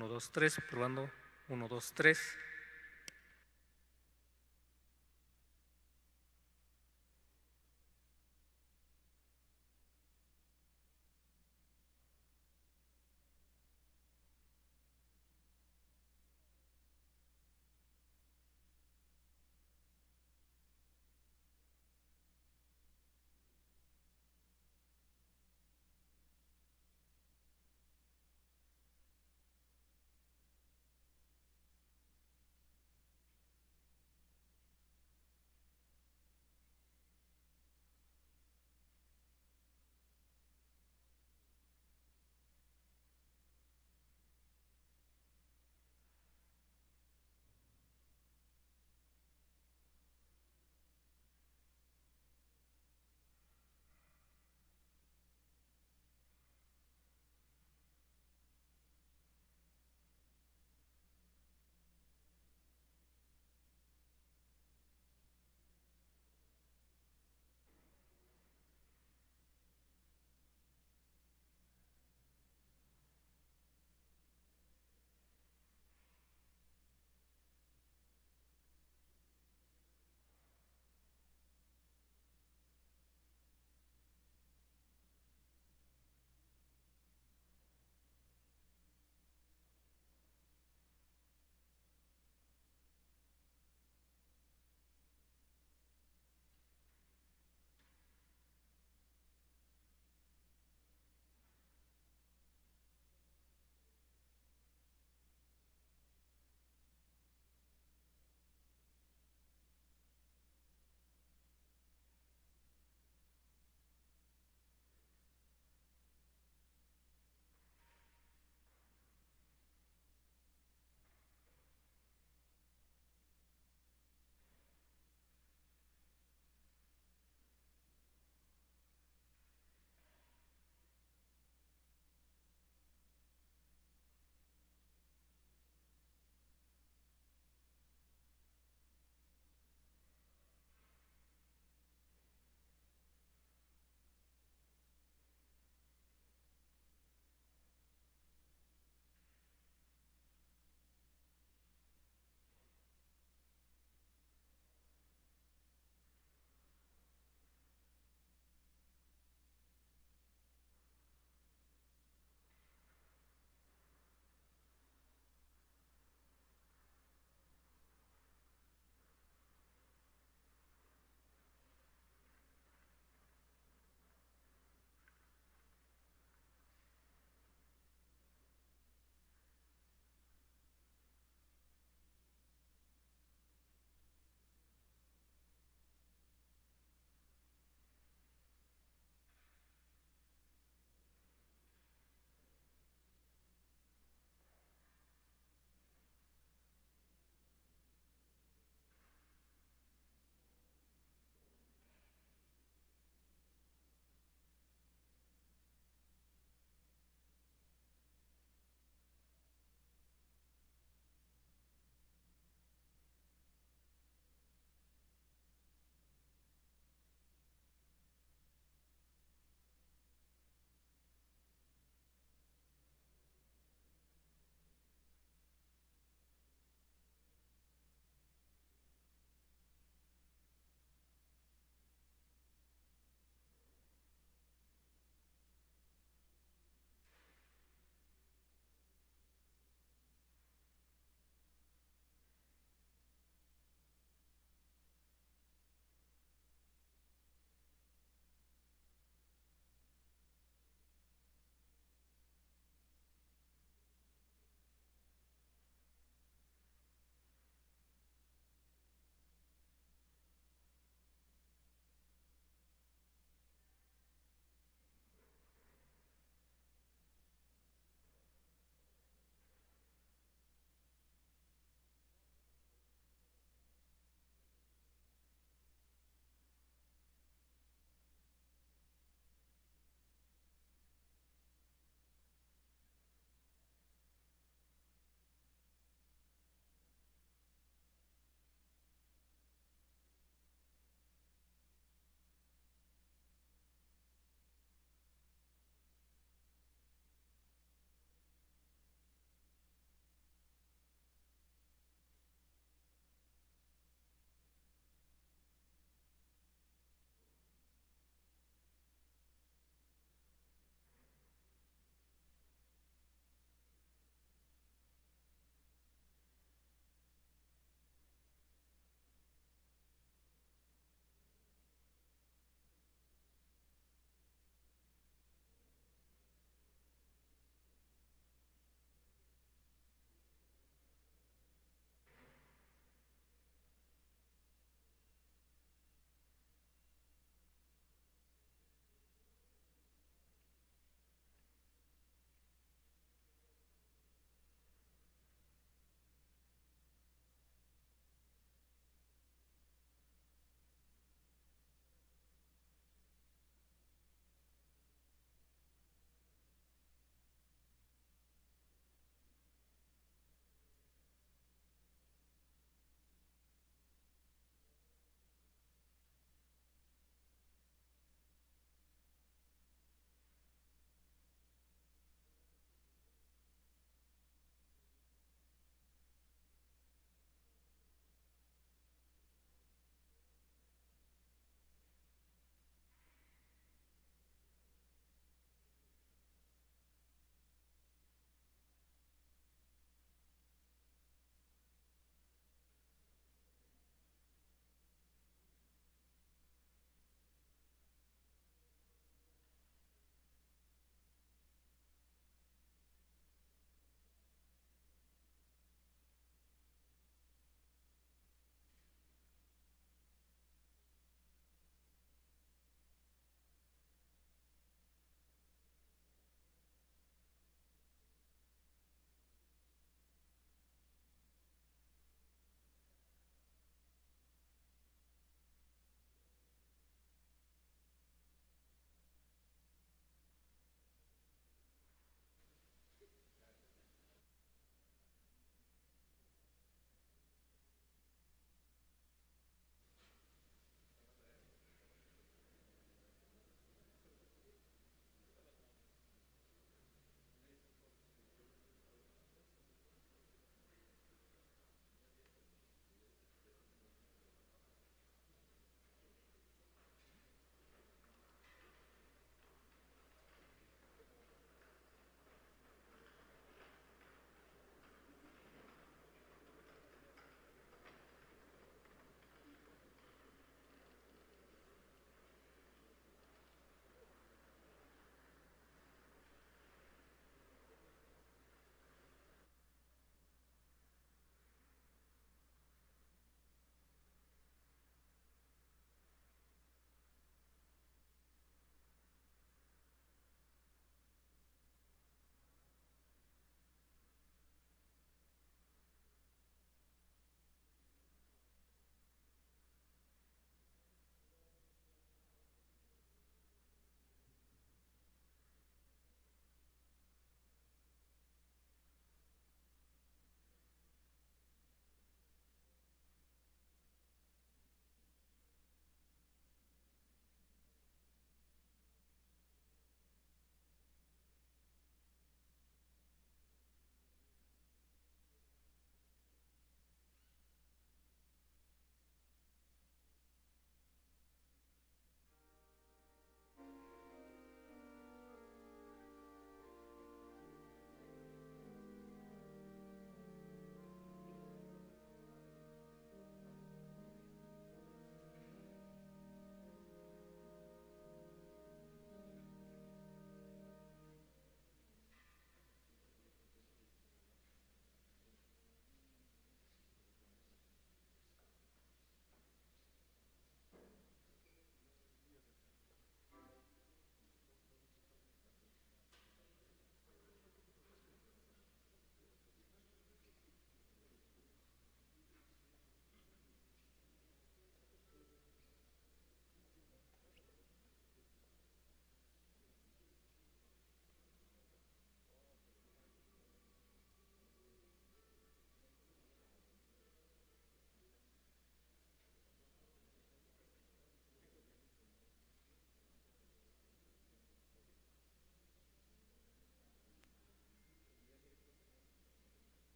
Uno, 2, 3, probando. Uno, 2, 3.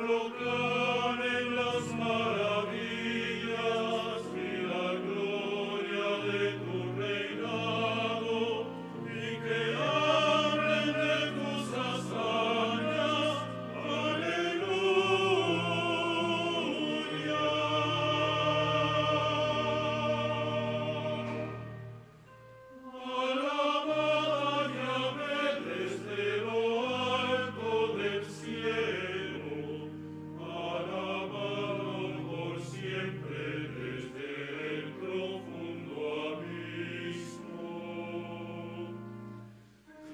proclamen las maravillas y la gloria de tu reinado, y que hablen de tus hazañas. Alabad a Yahvé desde lo alto del cielo, alabadlo por siempre desde el profundo abismo.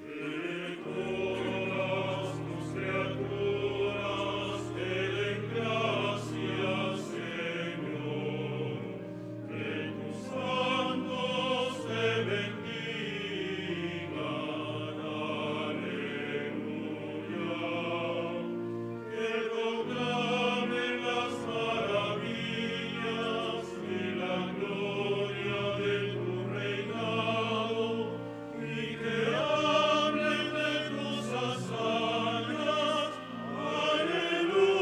Que todas tus criaturas te den gracias, Señor, que tus santos te bendigan, aleluya, que proclamen las maravillas y la gloria de tu reinado, y que hablen de tus hazañas, aleluya.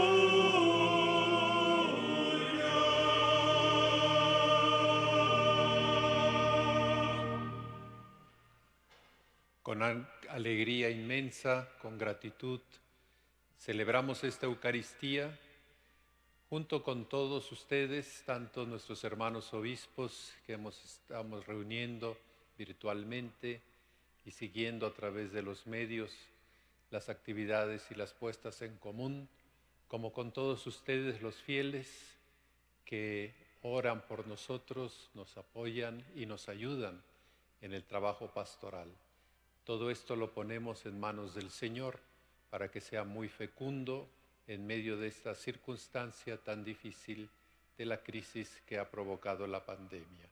Con alegría inmensa, con gratitud, celebramos esta Eucaristía junto con todos ustedes, tanto nuestros hermanos obispos que estamos reuniendo virtualmente y siguiendo a través de los medios las actividades y las puestas en común, como con todos ustedes los fieles que oran por nosotros, nos apoyan y nos ayudan en el trabajo pastoral. Todo esto lo ponemos en manos del Señor para que sea muy fecundo en medio de esta circunstancia tan difícil de la crisis que ha provocado la pandemia.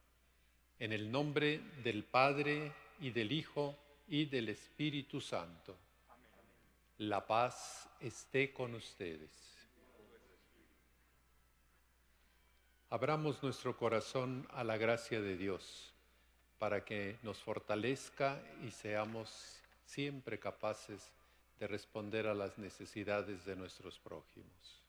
En el nombre del Padre y del Hijo y del Espíritu Santo. Amén. La paz esté con ustedes. Abramos nuestro corazón a la gracia de Dios, para que nos fortalezca y seamos siempre capaces de responder a las necesidades de nuestros prójimos.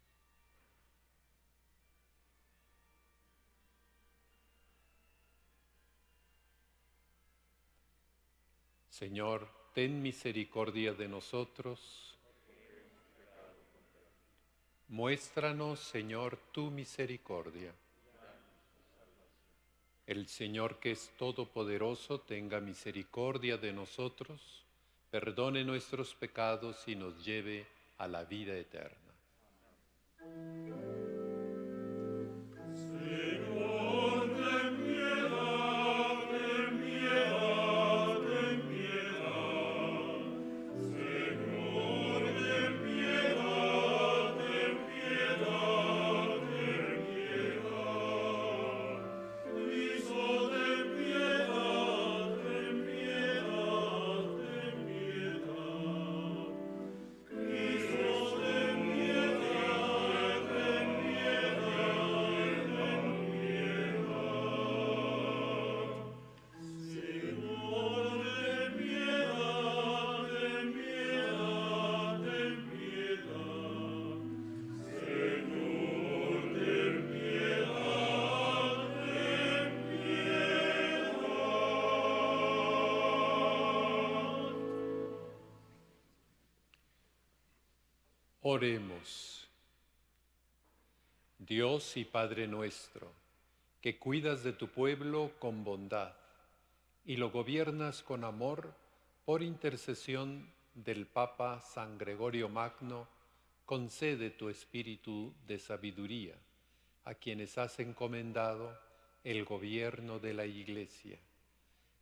Señor, ten misericordia de nosotros. Muéstranos, Señor, tu misericordia. El Señor, que es todopoderoso, tenga misericordia de nosotros, perdone nuestros pecados y nos lleve a la vida eterna. Señor, ten piedad, ten piedad, ten piedad. Señor, ten piedad, ten piedad, ten piedad. Cristo, ten piedad, ten piedad, ten piedad. Cristo, ten piedad, ten piedad, ten piedad. Señor, ten piedad, ten piedad, ten piedad. Señor, ten piedad, ten piedad. Oremos. Dios y Padre nuestro, que cuidas de tu pueblo con bondad y lo gobiernas con amor por intercesión del Papa San Gregorio Magno, concede tu espíritu de sabiduría a quienes has encomendado el gobierno de la Iglesia,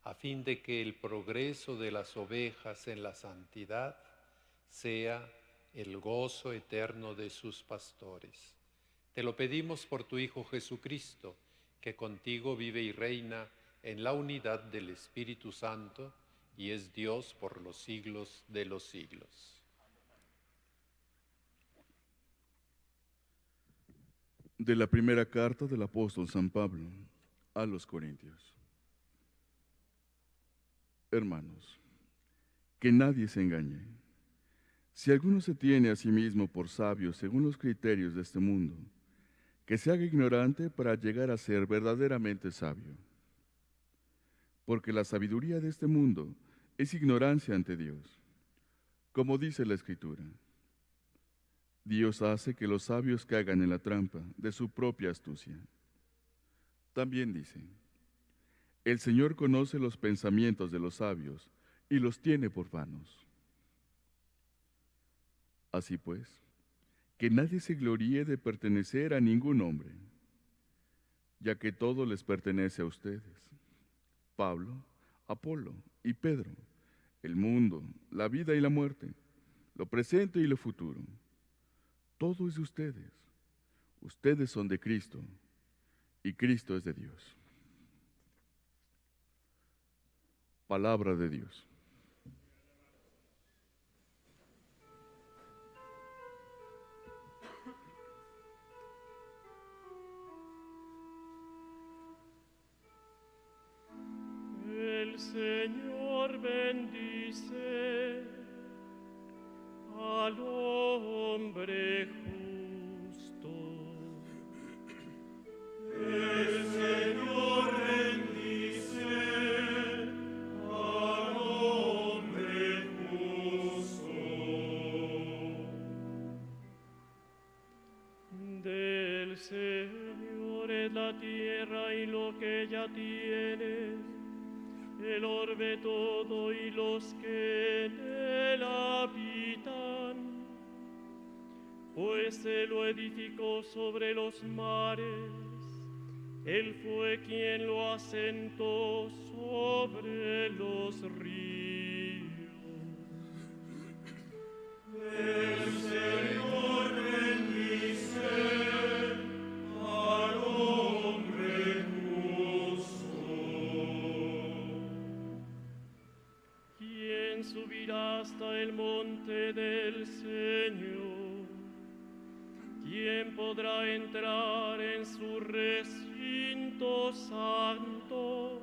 a fin de que el progreso de las ovejas en la santidad sea el gozo eterno de sus pastores. Te lo pedimos por tu Hijo Jesucristo, que contigo vive y reina en la unidad del Espíritu Santo y es Dios por los siglos de los siglos. De la primera carta del apóstol San Pablo a los Corintios. Hermanos, que nadie se engañe. Si alguno se tiene a sí mismo por sabio según los criterios de este mundo, que se haga ignorante para llegar a ser verdaderamente sabio. Porque la sabiduría de este mundo es ignorancia ante Dios. Como dice la Escritura, Dios hace que los sabios caigan en la trampa de su propia astucia. También dice, el Señor conoce los pensamientos de los sabios y los tiene por vanos. Así pues, que nadie se gloríe de pertenecer a ningún hombre, ya que todo les pertenece a ustedes. Pablo, Apolo y Pedro, el mundo, la vida y la muerte, lo presente y lo futuro. Todo es de ustedes. Ustedes son de Cristo y Cristo es de Dios. Palabra de Dios. El Señor bendice al hombre justo. El Señor bendice al hombre justo. Del Señor es la tierra y lo que ella tiene, el orbe todo y los que en él habitan, pues él lo edificó sobre los mares, él fue quien lo asentó sobre los ríos. El Señor bendice al hombre justo. ¿Quién subirá hasta el monte del Señor? ¿Quién podrá entrar en su recinto santo?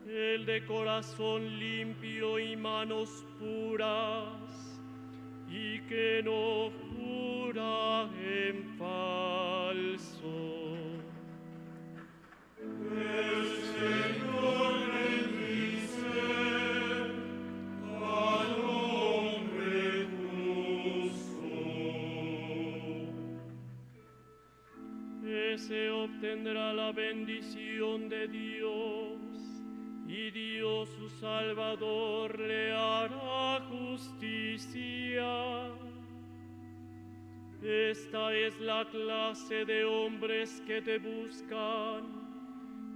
El de corazón limpio y manos puras, y que no jura en falso. El Señor bendice al hombre justo. Ese obtendrá la bendición de Dios, y Dios su Salvador le hará justicia. Esta es la clase de hombres que te buscan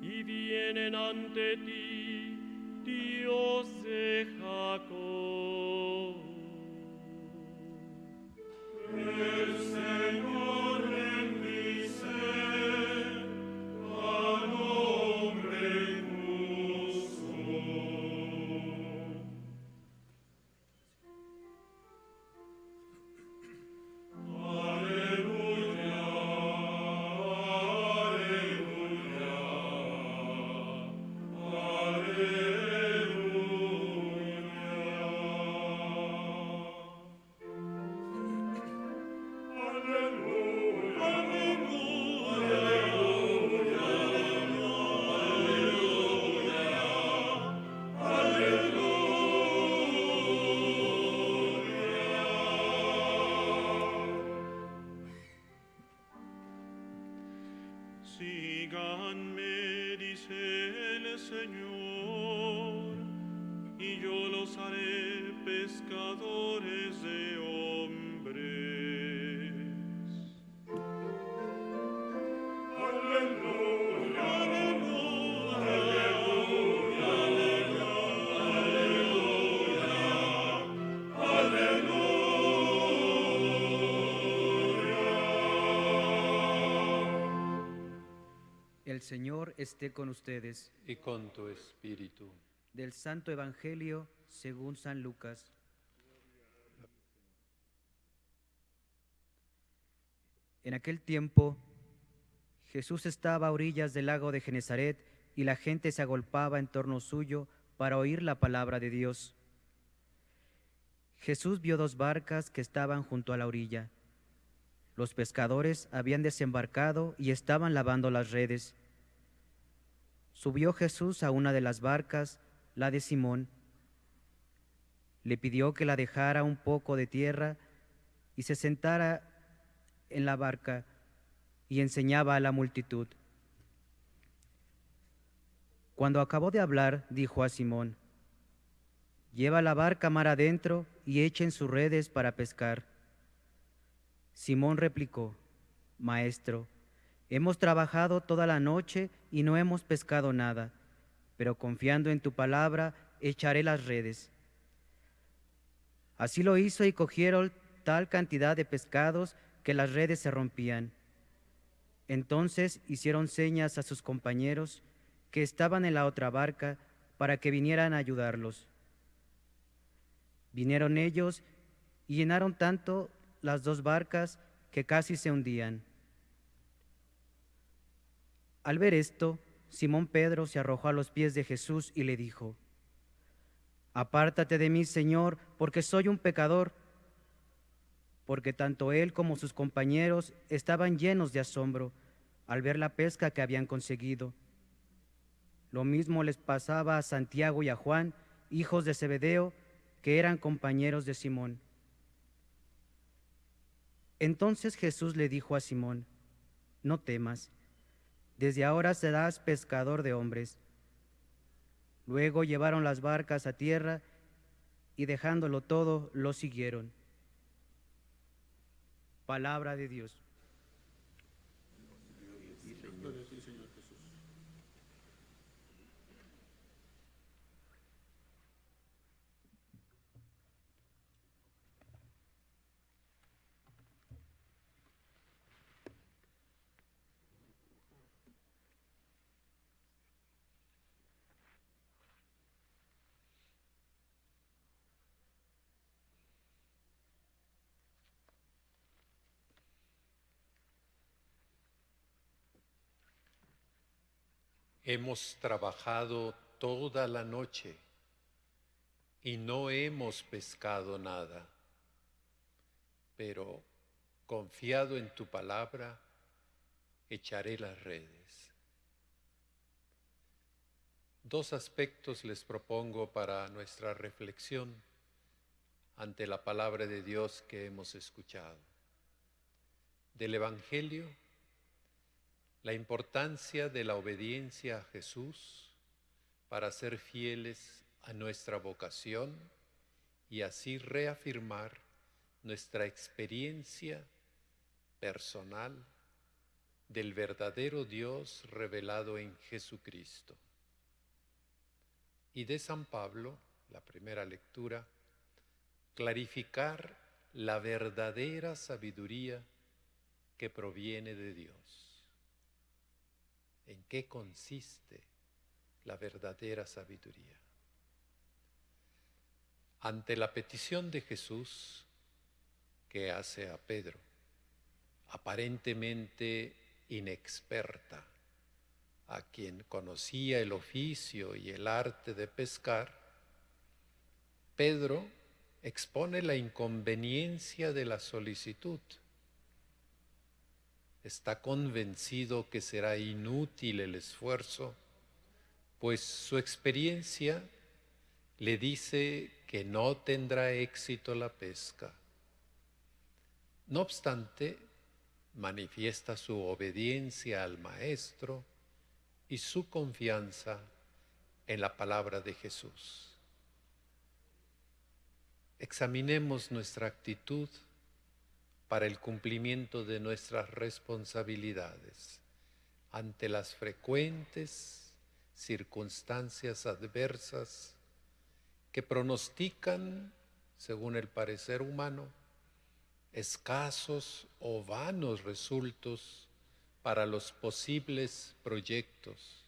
y vienen ante ti, Dios de Jacob. El Señor bendice al hombre justo. Aleluya, Síganme, dice el Señor, y yo los haré pescadores de hombres. Aleluya, aleluya, aleluya, aleluya, aleluya. El Señor esté con ustedes. Y con tu espíritu. Del Santo Evangelio según San Lucas. En aquel tiempo, Jesús estaba a orillas del lago de Genezaret y la gente se agolpaba en torno suyo para oír la palabra de Dios. Jesús vio dos barcas que estaban junto a la orilla. Los pescadores habían desembarcado y estaban lavando las redes. Subió Jesús a una de las barcas, la de Simón. Le pidió que la dejara un poco de tierra y se sentara en la barca y enseñaba a la multitud. Cuando acabó de hablar, dijo a Simón: «Lleva la barca mar adentro y echen sus redes para pescar». Simón replicó: «Maestro, hemos trabajado toda la noche y no hemos pescado nada, pero confiando en tu palabra, echaré las redes». Así lo hizo y cogieron tal cantidad de pescados que las redes se rompían. Entonces hicieron señas a sus compañeros que estaban en la otra barca para que vinieran a ayudarlos. Vinieron ellos y llenaron tanto las dos barcas que casi se hundían. Al ver esto, Simón Pedro se arrojó a los pies de Jesús y le dijo: «Apártate de mí, Señor, porque soy un pecador». Porque tanto él como sus compañeros estaban llenos de asombro al ver la pesca que habían conseguido. Lo mismo les pasaba a Santiago y a Juan, hijos de Zebedeo, que eran compañeros de Simón. Entonces Jesús le dijo a Simón: «No temas, desde ahora serás pescador de hombres». Luego llevaron las barcas a tierra y dejándolo todo, lo siguieron. Palabra de Dios. Hemos trabajado toda la noche y no hemos pescado nada, pero confiado en tu palabra, echaré las redes. Dos aspectos les propongo para nuestra reflexión ante la palabra de Dios que hemos escuchado. Del Evangelio, la importancia de la obediencia a Jesús para ser fieles a nuestra vocación y así reafirmar nuestra experiencia personal del verdadero Dios revelado en Jesucristo. Y de San Pablo, la primera lectura, clarificar la verdadera sabiduría que proviene de Dios. ¿En qué consiste la verdadera sabiduría? Ante la petición de Jesús que hace a Pedro, aparentemente inexperta, a quien conocía el oficio y el arte de pescar, Pedro expone la inconveniencia de la solicitud. Está convencido que será inútil el esfuerzo, pues su experiencia le dice que no tendrá éxito la pesca. No obstante, manifiesta su obediencia al Maestro y su confianza en la palabra de Jesús. Examinemos nuestra actitud para el cumplimiento de nuestras responsabilidades ante las frecuentes circunstancias adversas que pronostican, según el parecer humano, escasos o vanos resultados para los posibles proyectos.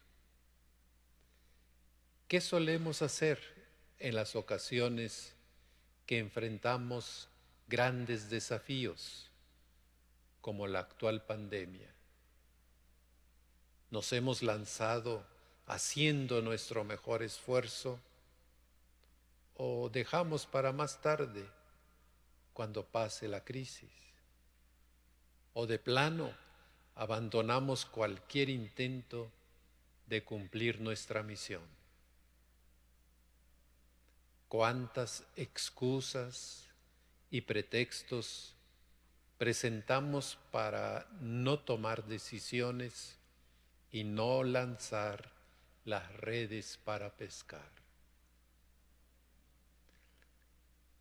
¿Qué solemos hacer en las ocasiones que enfrentamos grandes desafíos como la actual pandemia? ¿Nos hemos lanzado haciendo nuestro mejor esfuerzo o dejamos para más tarde cuando pase la crisis. O de plano, abandonamos cualquier intento de cumplir nuestra misión. ¿Cuántas excusas y pretextos presentamos para no tomar decisiones y no lanzar las redes para pescar?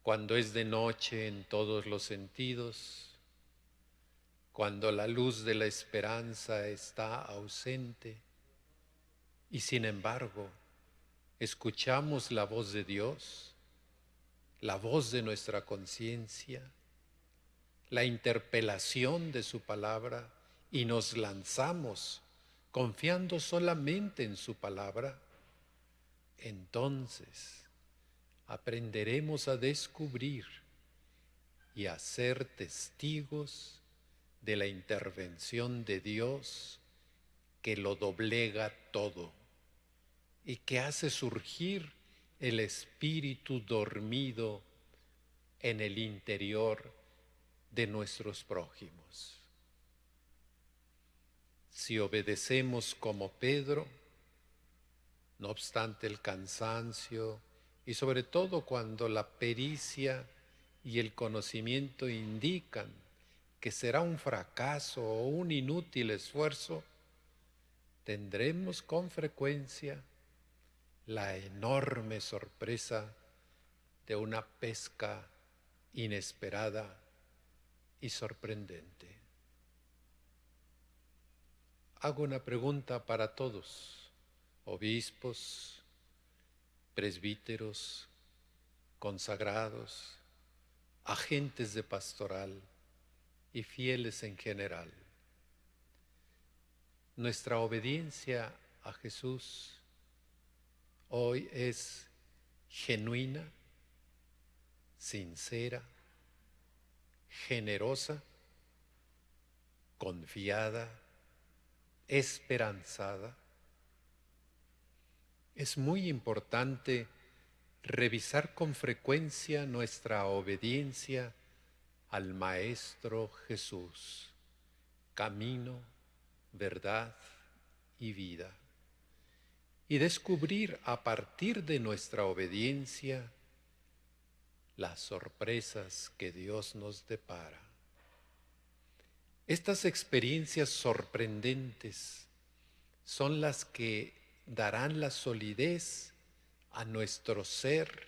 Cuando es de noche en todos los sentidos, cuando la luz de la esperanza está ausente y sin embargo escuchamos la voz de Dios, la voz de nuestra conciencia, la interpelación de su palabra y nos lanzamos confiando solamente en su palabra, entonces aprenderemos a descubrir y a ser testigos de la intervención de Dios que lo doblega todo y que hace surgir el espíritu dormido en el interior de nuestros prójimos. Si obedecemos como Pedro, no obstante el cansancio y sobre todo cuando la pericia y el conocimiento indican que será un fracaso o un inútil esfuerzo, tendremos con frecuencia la enorme sorpresa de una pesca inesperada y sorprendente. Hago una pregunta para todos, obispos, presbíteros, consagrados, agentes de pastoral y fieles en general. Nuestra obediencia a Jesús hoy es genuina, sincera, generosa, confiada, esperanzada. Es muy importante revisar con frecuencia nuestra obediencia al Maestro Jesús, camino, verdad y vida, y descubrir a partir de nuestra obediencia las sorpresas que Dios nos depara. Estas experiencias sorprendentes son las que darán la solidez a nuestro ser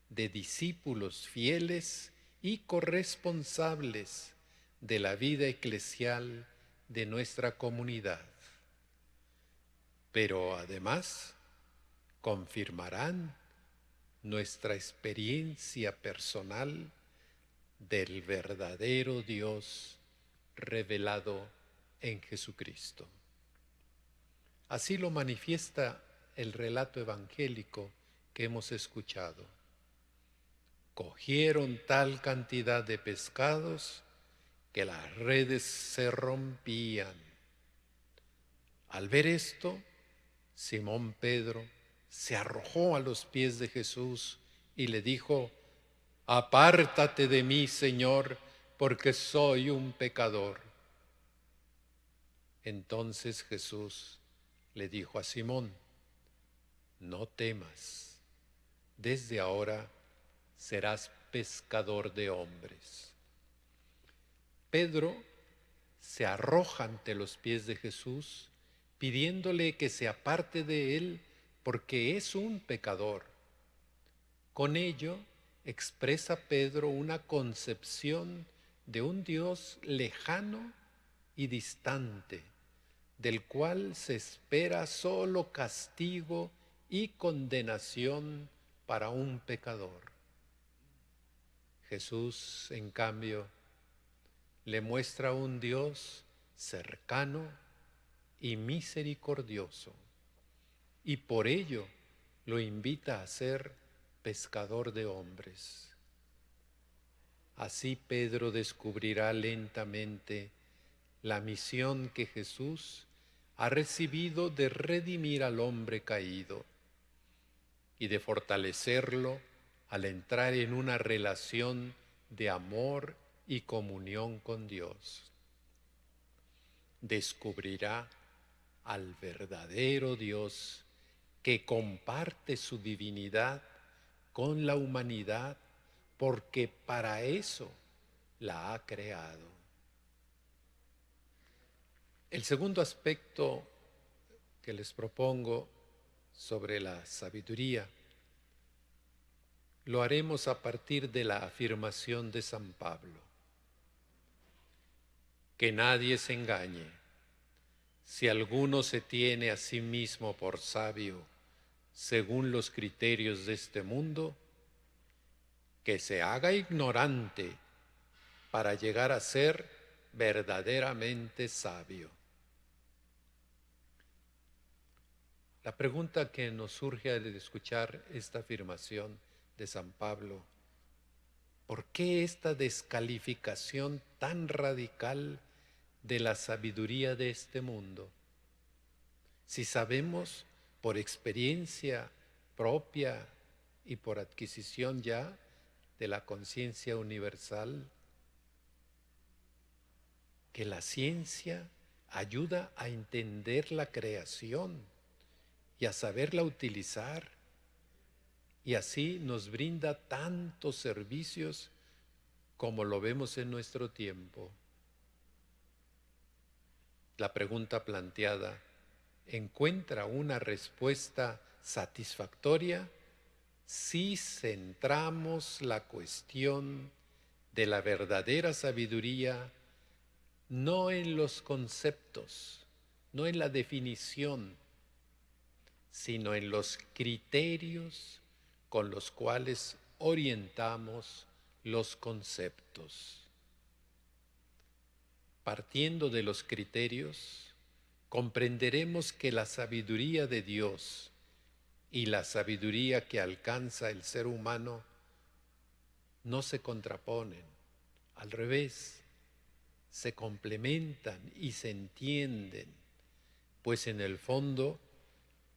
de discípulos fieles y corresponsables de la vida eclesial de nuestra comunidad. Pero además confirmarán nuestra experiencia personal del verdadero Dios revelado en Jesucristo. Así lo manifiesta el relato evangélico que hemos escuchado. Cogieron tal cantidad de pescados que las redes se rompían. Al ver esto, Simón Pedro se arrojó a los pies de Jesús y le dijo: apártate de mí, Señor, porque soy un pecador. Entonces Jesús le dijo a Simón: no temas, desde ahora serás pescador de hombres. Pedro se arroja ante los pies de Jesús, pidiéndole que se aparte de él porque es un pecador. Con ello expresa Pedro una concepción de un Dios lejano y distante, del cual se espera solo castigo y condenación para un pecador. Jesús, en cambio, le muestra un Dios cercano y misericordioso, y por ello lo invita a ser pescador de hombres. Así Pedro descubrirá lentamente la misión que Jesús ha recibido de redimir al hombre caído y de fortalecerlo al entrar en una relación de amor y comunión con Dios. Descubrirá al verdadero Dios que comparte su divinidad con la humanidad porque para eso la ha creado. El segundo aspecto que les propongo sobre la sabiduría lo haremos a partir de la afirmación de San Pablo. Que nadie se engañe. Si alguno se tiene a sí mismo por sabio según los criterios de este mundo, que se haga ignorante para llegar a ser verdaderamente sabio. La pregunta que nos surge al escuchar esta afirmación de San Pablo: ¿por qué esta descalificación tan radical de la sabiduría de este mundo? Si sabemos por experiencia propia y por adquisición ya de la conciencia universal que la ciencia ayuda a entender la creación y a saberla utilizar, y así nos brinda tantos servicios como lo vemos en nuestro tiempo. La pregunta planteada encuentra una respuesta satisfactoria si centramos la cuestión de la verdadera sabiduría no en los conceptos, no en la definición, sino en los criterios con los cuales orientamos los conceptos. Partiendo de los criterios, comprenderemos que la sabiduría de Dios y la sabiduría que alcanza el ser humano no se contraponen, al revés, se complementan y se entienden, pues en el fondo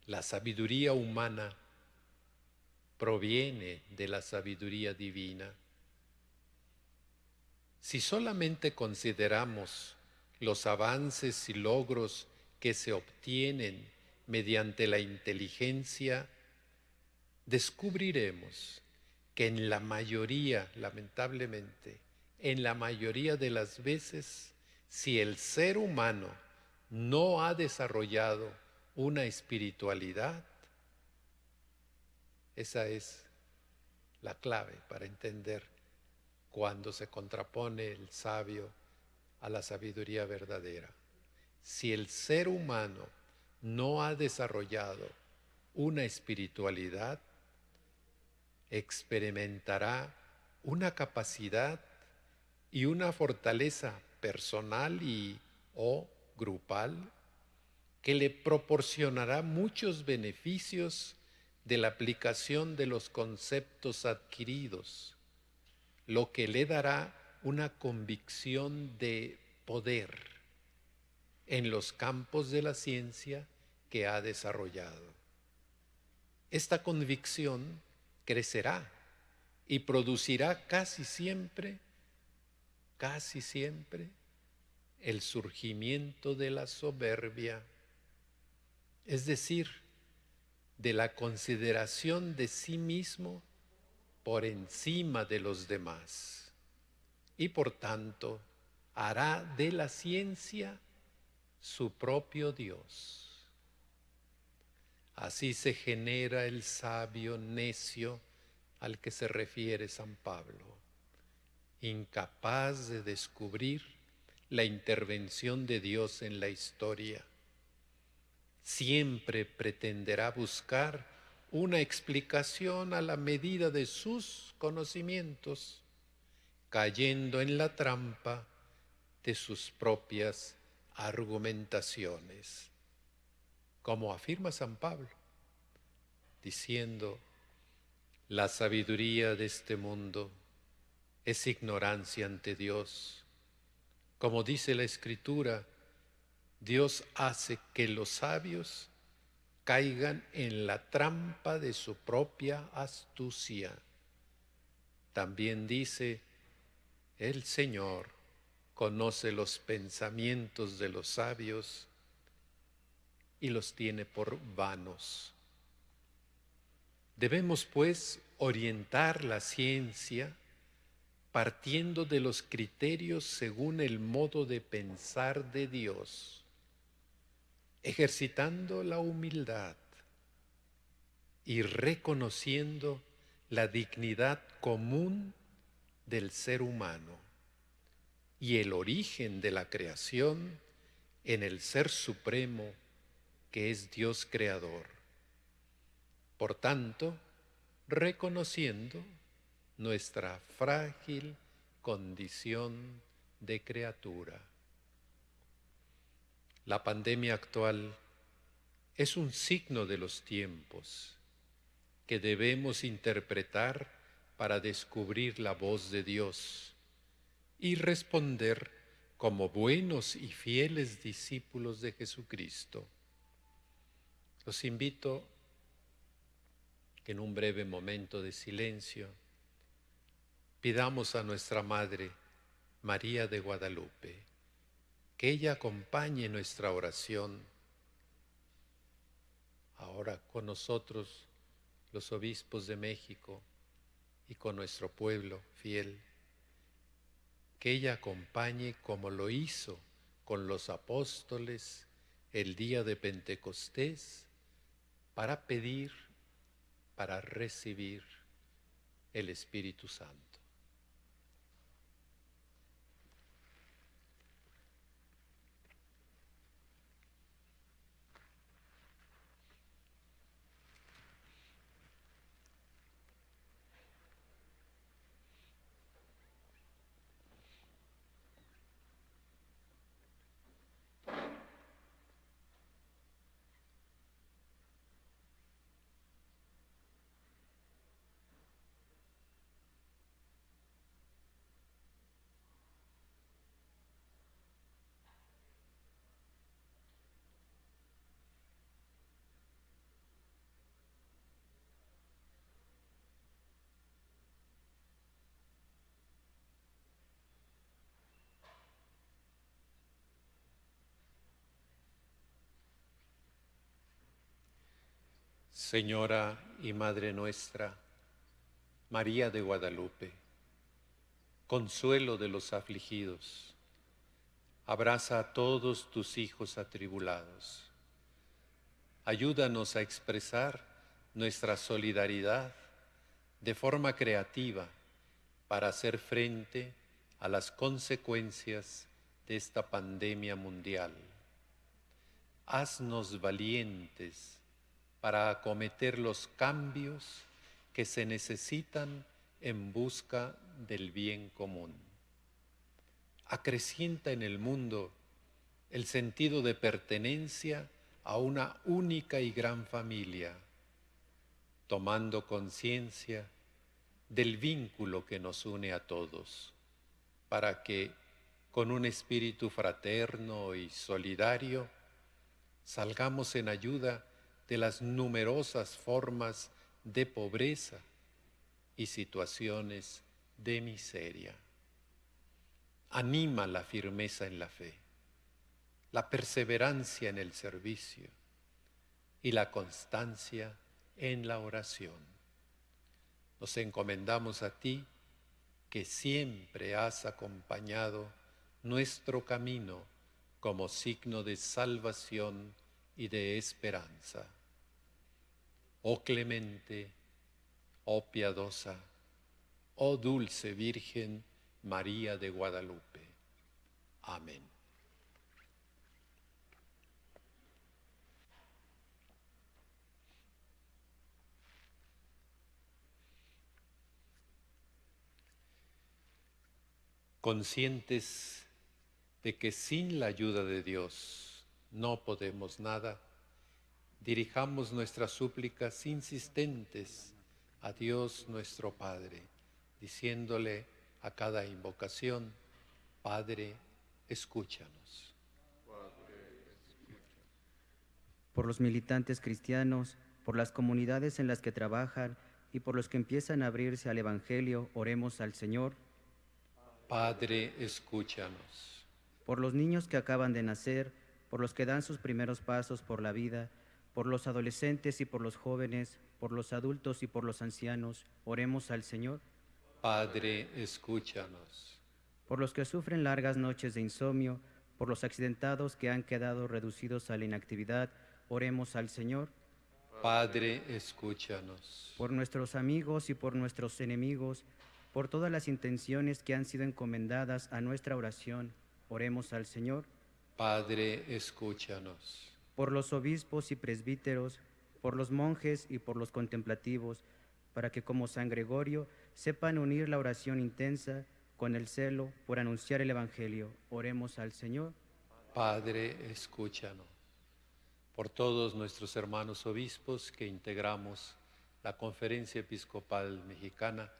la sabiduría humana proviene de la sabiduría divina. Si solamente consideramos los avances y logros que se obtienen mediante la inteligencia, descubriremos que en la mayoría, lamentablemente, en la mayoría de las veces, si el ser humano no ha desarrollado una espiritualidad, esa es la clave para entender cuando se contrapone el sabio a la sabiduría verdadera. Si el ser humano no ha desarrollado una espiritualidad, experimentará una capacidad y una fortaleza personal y o grupal que le proporcionará muchos beneficios de la aplicación de los conceptos adquiridos, lo que le dará una convicción de poder en los campos de la ciencia que ha desarrollado. Esta convicción crecerá y producirá casi siempre, el surgimiento de la soberbia, es decir, de la consideración de sí mismo por encima de los demás, y por tanto hará de la ciencia su propio Dios. Así se genera el sabio necio al que se refiere San Pablo, incapaz de descubrir la intervención de Dios en la historia. Siempre pretenderá buscar una explicación a la medida de sus conocimientos, cayendo en la trampa de sus propias argumentaciones. Como afirma San Pablo, diciendo: la sabiduría de este mundo es ignorancia ante Dios. Como dice la Escritura, Dios hace que los sabios caigan en la trampa de su propia astucia. También dice El Señor conoce los pensamientos de los sabios y los tiene por vanos. Debemos, pues, orientar la ciencia partiendo de los criterios según el modo de pensar de Dios, ejercitando la humildad y reconociendo la dignidad común del ser humano y el origen de la creación en el Ser Supremo que es Dios Creador. Por tanto, reconociendo nuestra frágil condición de criatura. La pandemia actual es un signo de los tiempos que debemos interpretar para descubrir la voz de Dios y responder como buenos y fieles discípulos de Jesucristo. Los invito que en un breve momento de silencio pidamos a nuestra Madre, María de Guadalupe, que ella acompañe nuestra oración. Ahora con nosotros, los obispos de México, y con nuestro pueblo fiel, que ella acompañe como lo hizo con los apóstoles el día de Pentecostés, para pedir, para recibir el Espíritu Santo. Señora y Madre nuestra, María de Guadalupe, consuelo de los afligidos, abraza a todos tus hijos atribulados. Ayúdanos a expresar nuestra solidaridad de forma creativa para hacer frente a las consecuencias de esta pandemia mundial. Haznos valientes para acometer los cambios que se necesitan en busca del bien común. Acrecienta en el mundo el sentido de pertenencia a una única y gran familia, tomando conciencia del vínculo que nos une a todos, para que, con un espíritu fraterno y solidario, salgamos en ayuda de las numerosas formas de pobreza y situaciones de miseria. Anima la firmeza en la fe, la perseverancia en el servicio y la constancia en la oración. Nos encomendamos a ti, que siempre has acompañado nuestro camino como signo de salvación y de esperanza. Oh clemente, oh piadosa, oh dulce Virgen María de Guadalupe. Amén. Conscientes de que sin la ayuda de Dios no podemos nada, dirijamos nuestras súplicas insistentes a Dios nuestro Padre, diciéndole a cada invocación: Padre, escúchanos. Por los militantes cristianos, por las comunidades en las que trabajan y por los que empiezan a abrirse al Evangelio, oremos al Señor. Padre, escúchanos. Por los niños que acaban de nacer, por los que dan sus primeros pasos por la vida, por los adolescentes y por los jóvenes, por los adultos y por los ancianos, oremos al Señor. Padre, escúchanos. Por los que sufren largas noches de insomnio, por los accidentados que han quedado reducidos a la inactividad, oremos al Señor. Padre, escúchanos. Por nuestros amigos y por nuestros enemigos, por todas las intenciones que han sido encomendadas a nuestra oración, oremos al Señor. Padre, escúchanos. Por los obispos y presbíteros, por los monjes y por los contemplativos, para que como San Gregorio sepan unir la oración intensa con el celo por anunciar el Evangelio. Oremos al Señor. Padre, escúchanos. Por todos nuestros hermanos obispos que integramos la Conferencia Episcopal Mexicana,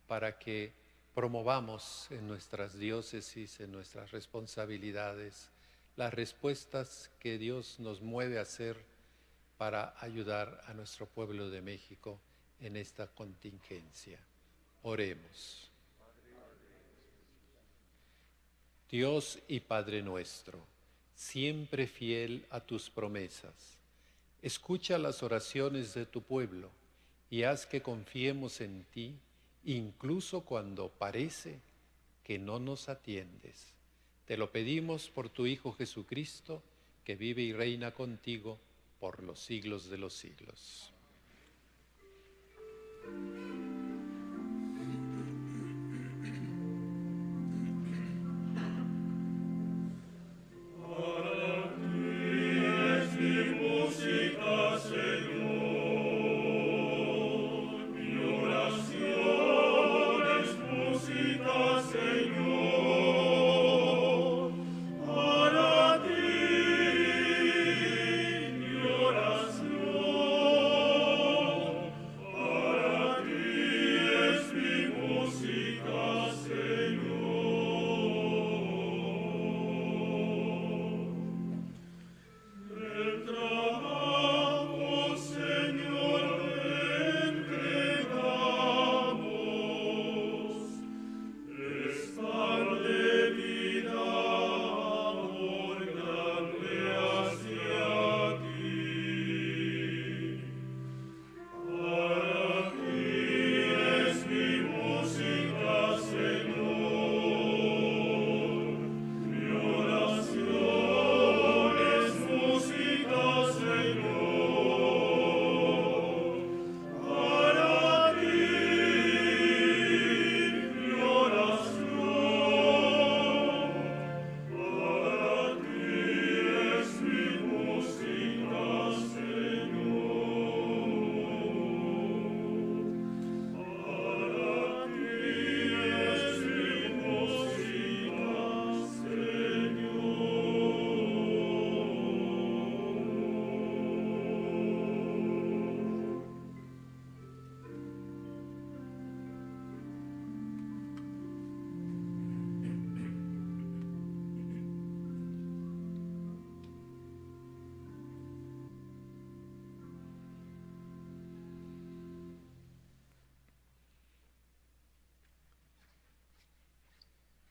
para que promovamos en nuestras diócesis, en nuestras responsabilidades, las respuestas que Dios nos mueve a hacer para ayudar a nuestro pueblo de México en esta contingencia. Oremos. Dios y Padre nuestro, siempre fiel a tus promesas, escucha las oraciones de tu pueblo y haz que confiemos en ti, incluso cuando parece que no nos atiendes. Te lo pedimos por tu Hijo Jesucristo, que vive y reina contigo por los siglos de los siglos.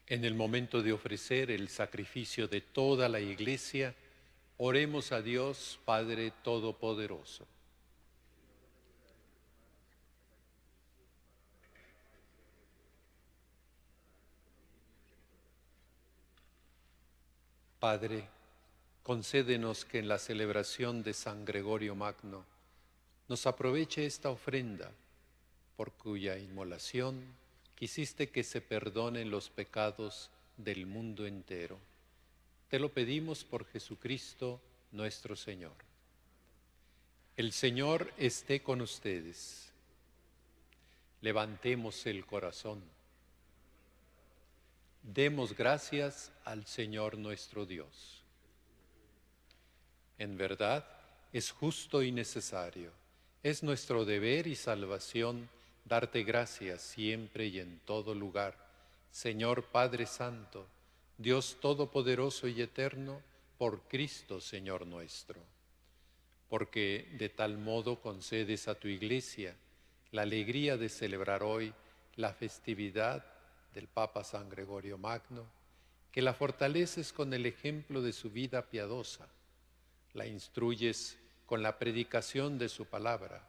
En el momento de ofrecer el sacrificio de toda la Iglesia, oremos a Dios Padre Todopoderoso. Padre, concédenos que en la celebración de San Gregorio Magno nos aproveche esta ofrenda, por cuya inmolación quisiste que se perdonen los pecados del mundo entero. Te lo pedimos por Jesucristo nuestro Señor. El Señor esté con ustedes. Levantemos el corazón. Demos gracias al Señor nuestro Dios. En verdad, es justo y necesario. Es nuestro deber y salvación darte gracias siempre y en todo lugar, Señor Padre Santo, Dios Todopoderoso y Eterno, por Cristo Señor nuestro. Porque de tal modo concedes a tu Iglesia la alegría de celebrar hoy la festividad del Papa San Gregorio Magno, que la fortaleces con el ejemplo de su vida piadosa, la instruyes con la predicación de su palabra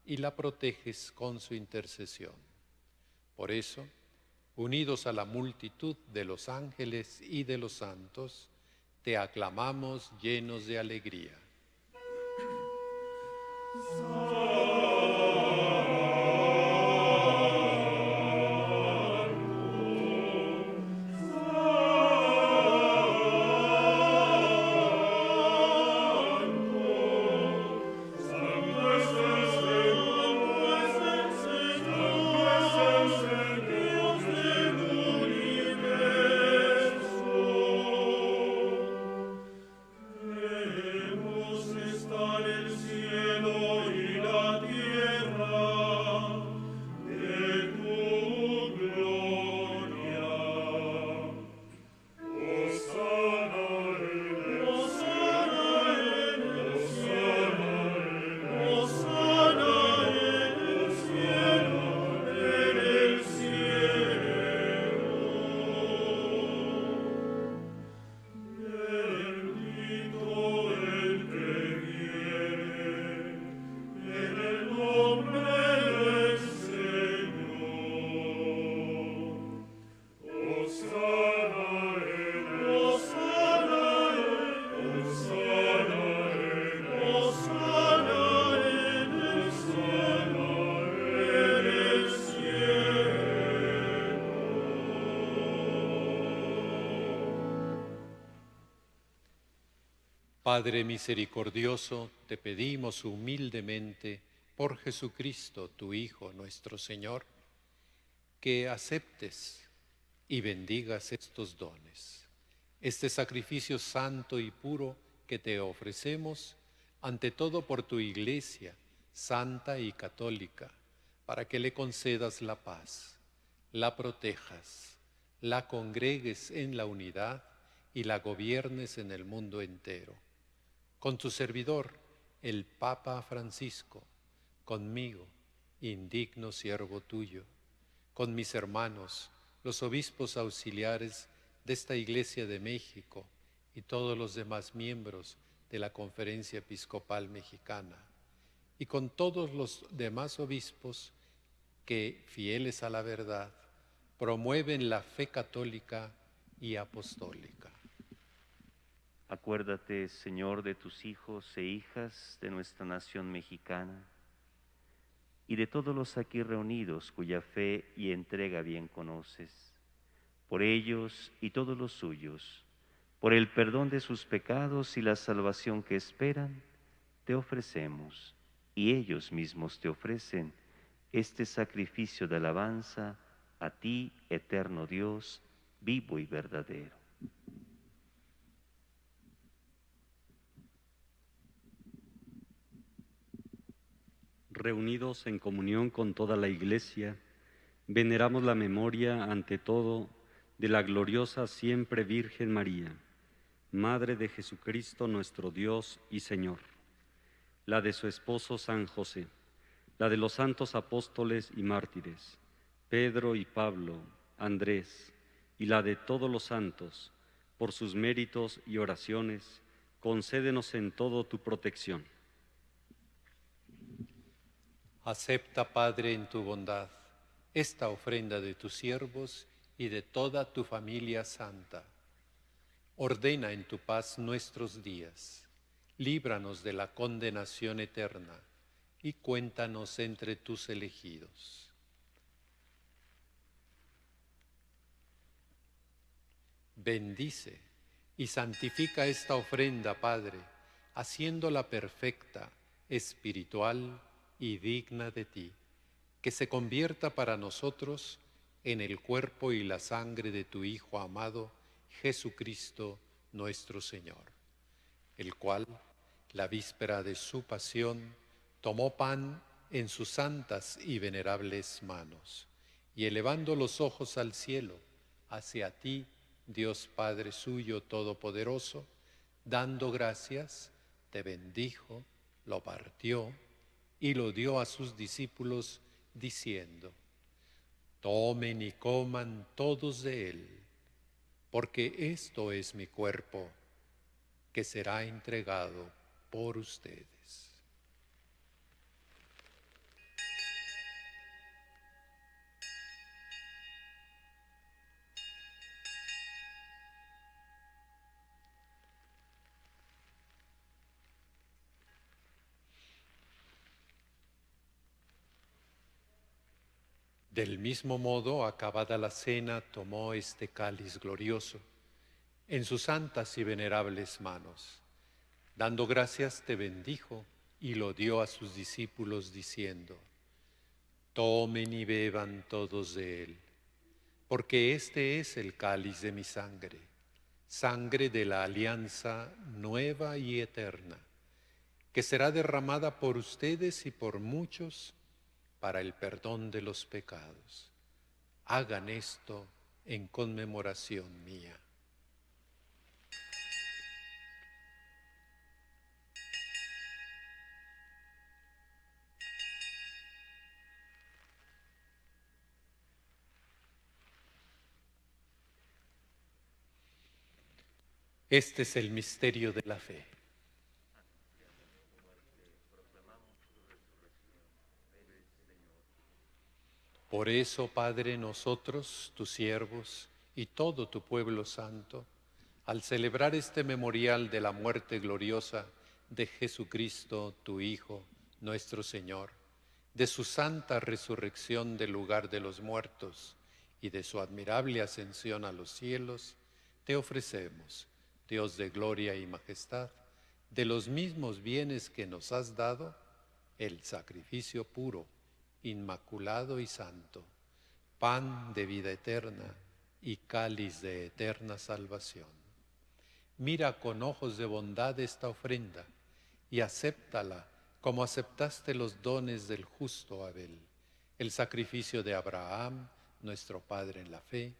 y la proteges con su intercesión. Por eso, unidos a la multitud de los ángeles y de los santos, te aclamamos llenos de alegría. Padre misericordioso, te pedimos humildemente por Jesucristo, tu Hijo, nuestro Señor, que aceptes y bendigas estos dones, este sacrificio santo y puro que te ofrecemos, ante todo por tu Iglesia, santa y católica, para que le concedas la paz, la protejas, la congregues en la unidad y la gobiernes en el mundo entero. Con tu servidor, el Papa Francisco, conmigo, indigno siervo tuyo, con mis hermanos, los obispos auxiliares de esta Iglesia de México y todos los demás miembros de la Conferencia Episcopal Mexicana, y con todos los demás obispos que, fieles a la verdad, promueven la fe católica y apostólica. Acuérdate, Señor, de tus hijos e hijas de nuestra nación mexicana y de todos los aquí reunidos cuya fe y entrega bien conoces. Por ellos y todos los suyos, por el perdón de sus pecados y la salvación que esperan, te ofrecemos, y ellos mismos te ofrecen, este sacrificio de alabanza a ti, eterno Dios, vivo y verdadero. Reunidos en comunión con toda la Iglesia, veneramos la memoria, ante todo, de la gloriosa siempre Virgen María, Madre de Jesucristo nuestro Dios y Señor, la de su esposo San José, la de los santos apóstoles y mártires, Pedro y Pablo, Andrés, y la de todos los santos, por sus méritos y oraciones, concédenos en todo tu protección. Acepta, Padre, en tu bondad, esta ofrenda de tus siervos y de toda tu familia santa. Ordena en tu paz nuestros días, líbranos de la condenación eterna y cuéntanos entre tus elegidos. Bendice y santifica esta ofrenda, Padre, haciéndola perfecta, espiritual y digna de ti, que se convierta para nosotros en el cuerpo y la sangre de tu Hijo amado, Jesucristo nuestro Señor, el cual, la víspera de su pasión, tomó pan en sus santas y venerables manos, y elevando los ojos al cielo, hacia ti, Dios Padre suyo todopoderoso, dando gracias, te bendijo, lo partió y lo dio a sus discípulos, diciendo: Tomen y coman todos de él, porque esto es mi cuerpo, que será entregado por ustedes. Del mismo modo, acabada la cena, tomó este cáliz glorioso en sus santas y venerables manos. Dando gracias, te bendijo y lo dio a sus discípulos diciendo: tomen y beban todos de él, porque este es el cáliz de mi sangre, sangre de la alianza nueva y eterna, que será derramada por ustedes y por muchos para el perdón de los pecados. Hagan esto en conmemoración mía. Este es el misterio de la fe. Por eso, Padre, nosotros, tus siervos, y todo tu pueblo santo, al celebrar este memorial de la muerte gloriosa de Jesucristo, tu Hijo, nuestro Señor, de su santa resurrección del lugar de los muertos y de su admirable ascensión a los cielos, te ofrecemos, Dios de gloria y majestad, de los mismos bienes que nos has dado, el sacrificio puro, inmaculado y santo, pan de vida eterna y cáliz de eterna salvación. Mira con ojos de bondad esta ofrenda y acéptala como aceptaste los dones del justo Abel, el sacrificio de Abraham, nuestro Padre en la fe,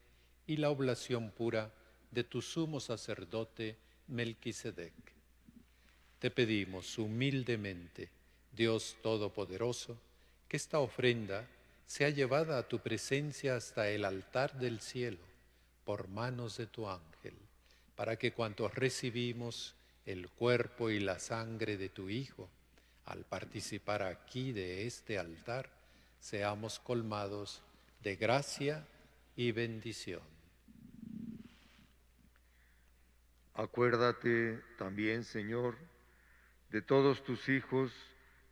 y la oblación pura de tu sumo sacerdote Melquisedec. Te pedimos humildemente, Dios Todopoderoso, que esta ofrenda sea llevada a tu presencia hasta el altar del cielo por manos de tu ángel, para que cuantos recibimos el cuerpo y la sangre de tu Hijo, al participar aquí de este altar, seamos colmados de gracia y bendición. Acuérdate también, Señor, de todos tus hijos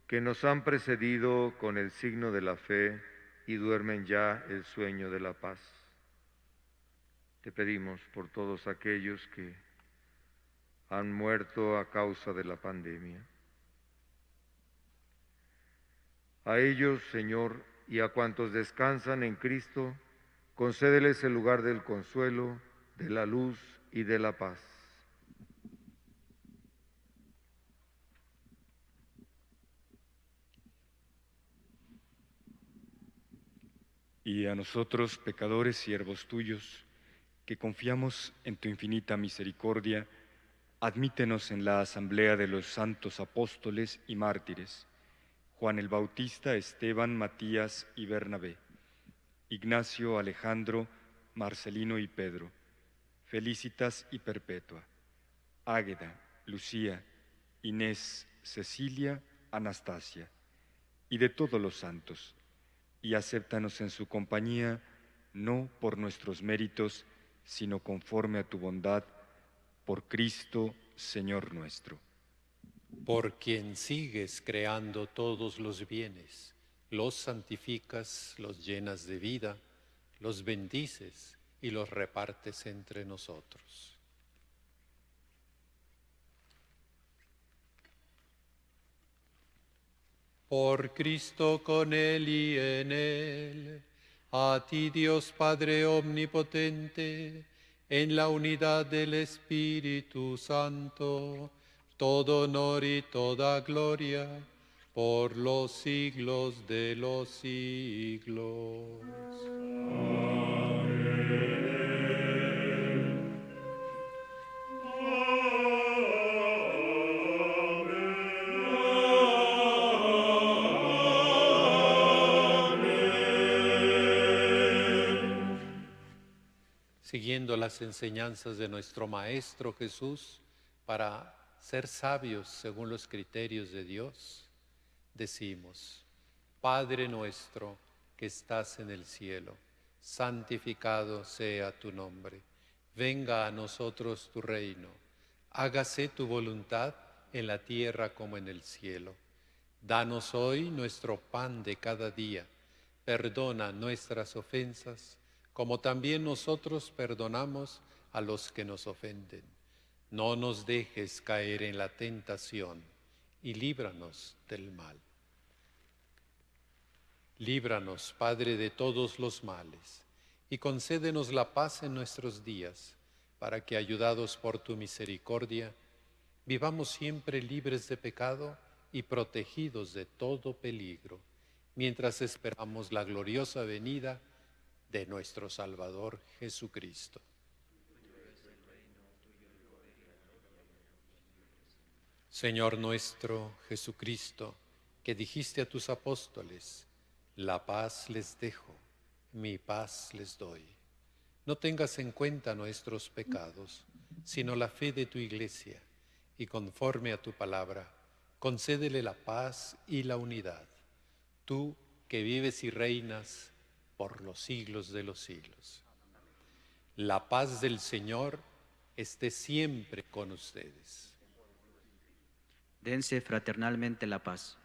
que nos han precedido con el signo de la fe y duermen ya el sueño de la paz. Te pedimos por todos aquellos que han muerto a causa de la pandemia. A ellos, Señor, y a cuantos descansan en Cristo, concédeles el lugar del consuelo, de la luz y de la paz. Y a nosotros, pecadores, siervos tuyos, que confiamos en tu infinita misericordia, admítenos en la asamblea de los santos apóstoles y mártires, Juan el Bautista, Esteban, Matías y Bernabé, Ignacio, Alejandro, Marcelino y Pedro, Felicitas y Perpetua, Águeda, Lucía, Inés, Cecilia, Anastasia, y de todos los santos, y acéptanos en su compañía, no por nuestros méritos, sino conforme a tu bondad, por Cristo, Señor nuestro. Por quien sigues creando todos los bienes, los santificas, los llenas de vida, los bendices y los repartes entre nosotros. Por Cristo, con Él y en Él, a ti Dios Padre Omnipotente, en la unidad del Espíritu Santo, todo honor y toda gloria, por los siglos de los siglos. siguiendo las enseñanzas de nuestro Maestro Jesús para ser sabios según los criterios de Dios, decimos: Padre nuestro que estás en el cielo, santificado sea tu nombre. Venga a nosotros tu reino. Hágase tu voluntad en la tierra como en el cielo. Danos hoy nuestro pan de cada día. Perdona nuestras ofensas, como también nosotros perdonamos a los que nos ofenden. No nos dejes caer en la tentación y líbranos del mal. Líbranos, Padre, de todos los males, y concédenos la paz en nuestros días, para que, ayudados por tu misericordia, vivamos siempre libres de pecado y protegidos de todo peligro, mientras esperamos la gloriosa venida de nuestro Salvador Jesucristo. Señor nuestro Jesucristo, que dijiste a tus apóstoles: la paz les dejo, mi paz les doy. No tengas en cuenta nuestros pecados, sino la fe de tu Iglesia, y conforme a tu palabra, concédele la paz y la unidad. Tú que vives y reinas por los siglos de los siglos. La paz del Señor esté siempre con ustedes. Dense fraternalmente la paz.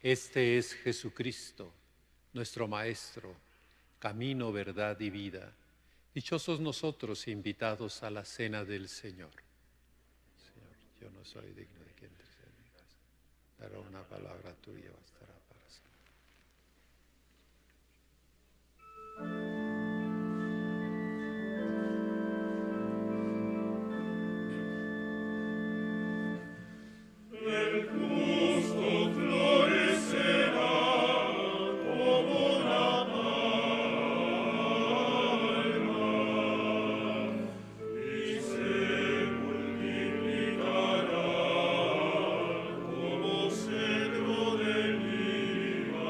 Este es Jesucristo, nuestro Maestro, camino, verdad y vida. Dichosos nosotros invitados a la cena del Señor. Señor, yo no soy digno de que entres en mi casa, pero una palabra tuya bastará para siempre. Como cedro del Líbano.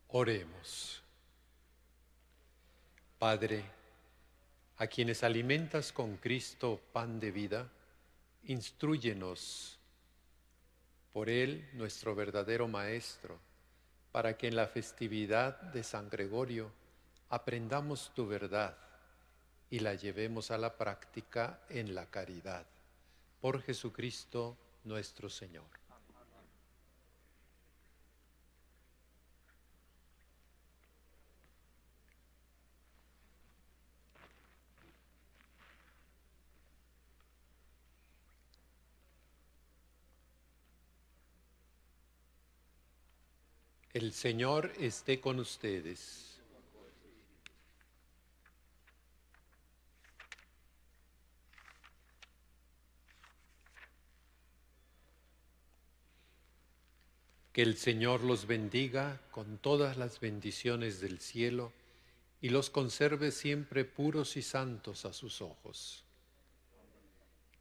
Oremos. Padre, a quienes alimentas con Cristo pan de vida, instrúyenos por Él, nuestro verdadero Maestro, para que en la festividad de San Gregorio aprendamos tu verdad y la llevemos a la práctica en la caridad. Por Jesucristo nuestro Señor. El Señor esté con ustedes. Que el Señor los bendiga con todas las bendiciones del cielo y los conserve siempre puros y santos a sus ojos.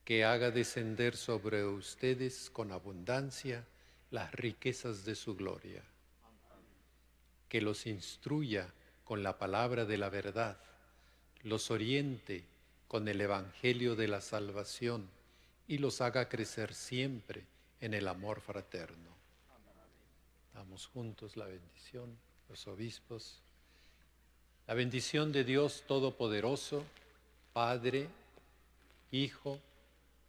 Que haga descender sobre ustedes con abundancia las riquezas de su gloria. Que los instruya con la palabra de la verdad, los oriente con el evangelio de la salvación y los haga crecer siempre en el amor fraterno. Damos juntos la bendición, los obispos. La bendición de Dios Todopoderoso, Padre, Hijo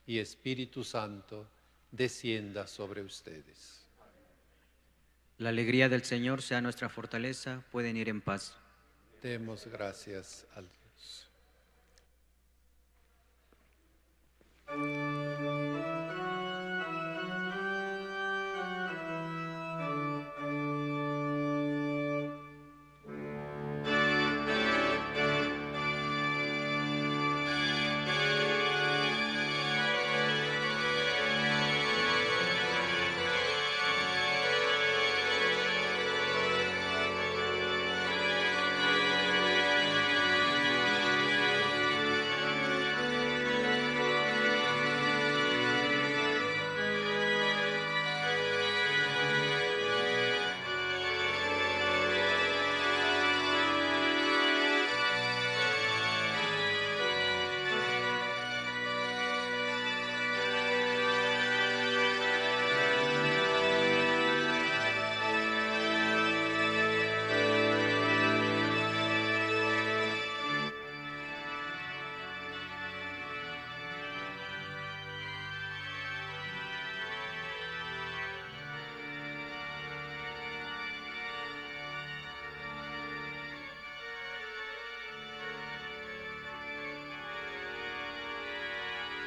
y Espíritu Santo, descienda sobre ustedes. La alegría del Señor sea nuestra fortaleza. Pueden ir en paz. Demos gracias a Dios.